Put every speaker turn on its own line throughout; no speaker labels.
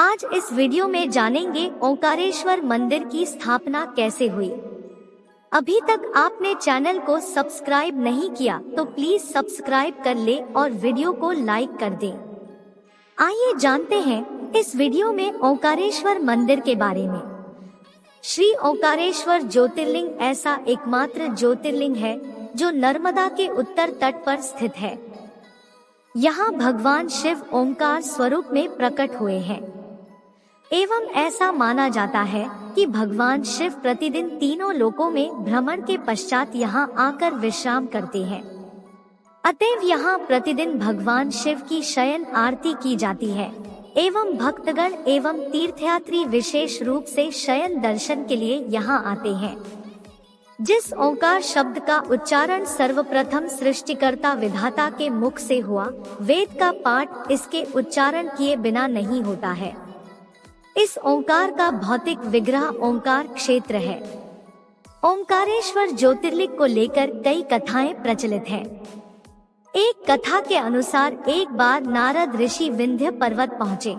आज इस वीडियो में जानेंगे ओंकारेश्वर मंदिर की स्थापना कैसे हुई। अभी तक आपने चैनल को सब्सक्राइब नहीं किया तो प्लीज सब्सक्राइब कर ले और वीडियो को लाइक कर दें। आइए जानते हैं इस वीडियो में ओंकारेश्वर मंदिर के बारे में। श्री ओंकारेश्वर ज्योतिर्लिंग ऐसा एकमात्र ज्योतिर्लिंग है जो नर्मदा के उत्तर तट पर स्थित है। यहाँ भगवान शिव ओंकार स्वरूप में प्रकट हुए हैं एवं ऐसा माना जाता है कि भगवान शिव प्रतिदिन तीनों लोकों में भ्रमण के पश्चात यहाँ आकर विश्राम करते हैं। अतएव यहाँ प्रतिदिन भगवान शिव की शयन आरती की जाती है एवं भक्तगण एवं तीर्थयात्री विशेष रूप से शयन दर्शन के लिए यहाँ आते हैं। जिस ओंकार शब्द का उच्चारण सर्वप्रथम सृष्टिकर्ता विधाता के मुख से हुआ, वेद का पाठ इसके उच्चारण किए बिना नहीं होता है। इस ओंकार का भौतिक विग्रह ओंकार क्षेत्र है। ओंकारेश्वर ज्योतिर्लिंग को लेकर कई कथाएं प्रचलित हैं। एक कथा के अनुसार एक बार नारद ऋषि विंध्य पर्वत पहुँचे।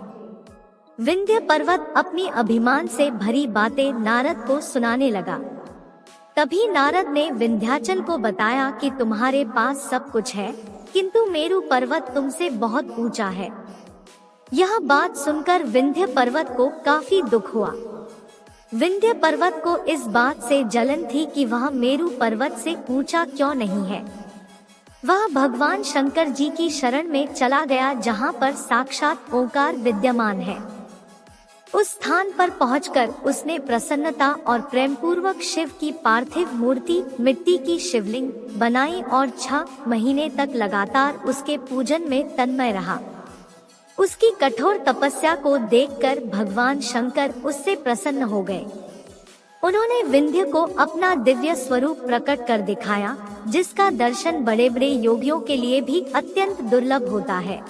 विंध्य पर्वत अपनी अभिमान से भरी बातें नारद को सुनाने लगा। तभी नारद ने विंध्याचल को बताया कि तुम्हारे पास सब कुछ है, किंतु मेरु पर्वत तुमसे बहुत ऊंचा है। यह बात सुनकर विंध्य पर्वत को काफी दुख हुआ। विंध्य पर्वत को इस बात से जलन थी कि वह मेरु पर्वत से ऊंचा क्यों नहीं है। वह भगवान शंकर जी की शरण में चला गया जहाँ पर साक्षात ओंकार विद्यमान है। उस स्थान पर पहुंचकर उसने प्रसन्नता और प्रेम पूर्वक शिव की पार्थिव मूर्ति मिट्टी की शिवलिंग बनाई और 6 महीने तक लगातार उसके पूजन में तन्मय रहा। उसकी कठोर तपस्या को देखकर भगवान शंकर उससे प्रसन्न हो गए। उन्होंने विंध्य को अपना दिव्य स्वरूप प्रकट कर दिखाया, जिसका दर्शन बड़े बड़े योगियों के लिए भी अत्यंत दुर्लभ होता है।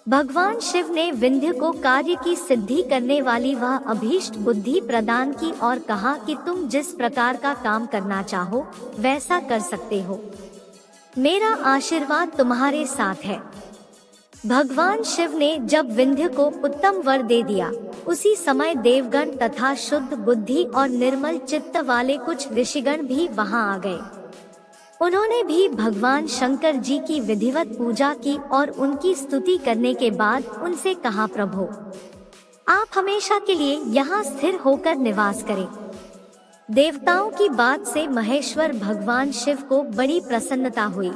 भगवान शिव ने विंध्य को कार्य की सिद्धि करने वाली वह अभीष्ट बुद्धि प्रदान की और कहा कि तुम जिस प्रकार का काम करना चाहो वैसा कर सकते हो। मेरा आशीर्वाद तुम्हारे साथ है। भगवान शिव ने जब विंध्य को उत्तम वर दे दिया, उसी समय देवगण तथा शुद्ध बुद्धि और निर्मल चित्त वाले कुछ ऋषिगण भी वहां आ गए। उन्होंने भी भगवान शंकर जी की विधिवत पूजा की और उनकी स्तुति करने के बाद उनसे कहा, प्रभु आप हमेशा के लिए यहाँ स्थिर होकर निवास करें। देवताओं की बात से महेश्वर भगवान शिव को बड़ी प्रसन्नता हुई।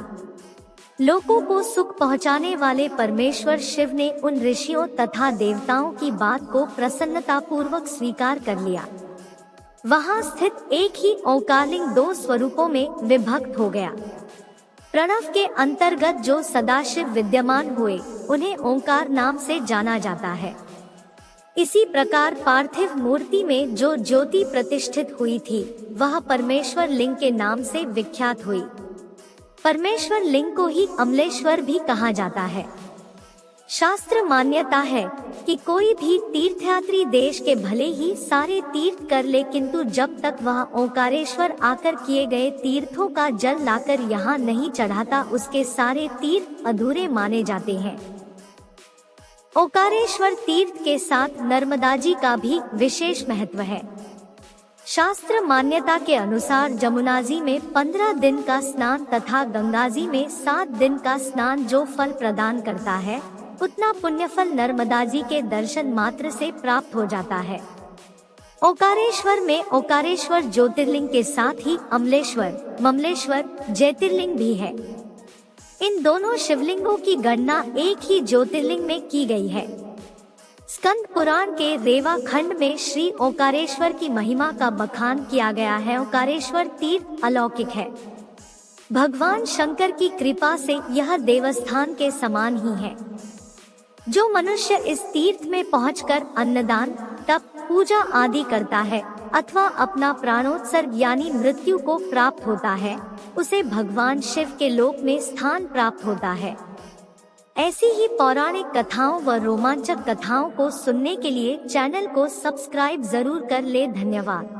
लोगों को सुख पहुंचाने वाले परमेश्वर शिव ने उन ऋषियों तथा देवताओं की बात को प्रसन्नता पूर्वक स्वीकार कर लिया। वहां स्थित एक ही ओंकारलिंग 2 स्वरूपों में विभक्त हो गया। प्रणव के अंतर्गत जो सदाशिव विद्यमान हुए, उन्हें ओंकार नाम से जाना जाता है। इसी प्रकार पार्थिव मूर्ति में जो ज्योति प्रतिष्ठित हुई थी, वह परमेश्वर लिंग के नाम से विख्यात हुई। परमेश्वर लिंग को ही अमलेश्वर भी कहा जाता है। शास्त्र मान्यता है कि कोई भी तीर्थयात्री देश के भले ही सारे तीर्थ कर ले, किंतु जब तक वह ओंकारेश्वर आकर किए गए तीर्थों का जल लाकर यहाँ नहीं चढ़ाता, उसके सारे तीर्थ अधूरे माने जाते हैं। ओंकारेश्वर तीर्थ के साथ नर्मदा जी का भी विशेष महत्व है। शास्त्र मान्यता के अनुसार जमुना जी में 15 दिन का स्नान तथा गंगा जी में 7 दिन का स्नान जो फल प्रदान करता है, उतना पुण्य फल नर्मदा जी के दर्शन मात्र से प्राप्त हो जाता है। ओंकारेश्वर में ओंकारेश्वर ज्योतिर्लिंग के साथ ही अमलेश्वर, ममलेश्वर ज्योतिर्लिंग भी है। इन दोनों शिवलिंगों की गणना एक ही ज्योतिर्लिंग में की गई है। स्कंद पुराण के रेवा खंड में श्री ओंकारेश्वर की महिमा का बखान किया गया है। ओंकारेश्वर तीर्थ अलौकिक है। भगवान शंकर की कृपा से यह देवस्थान के समान ही है। जो मनुष्य इस तीर्थ में पहुंचकर अन्नदान, तप, पूजा आदि करता है अथवा अपना प्राणोत्सर्ग यानी मृत्यु को प्राप्त होता है, उसे भगवान शिव के लोक में स्थान प्राप्त होता है। ऐसी ही पौराणिक कथाओं व रोमांचक कथाओं को सुनने के लिए चैनल को सब्सक्राइब जरूर कर ले। धन्यवाद।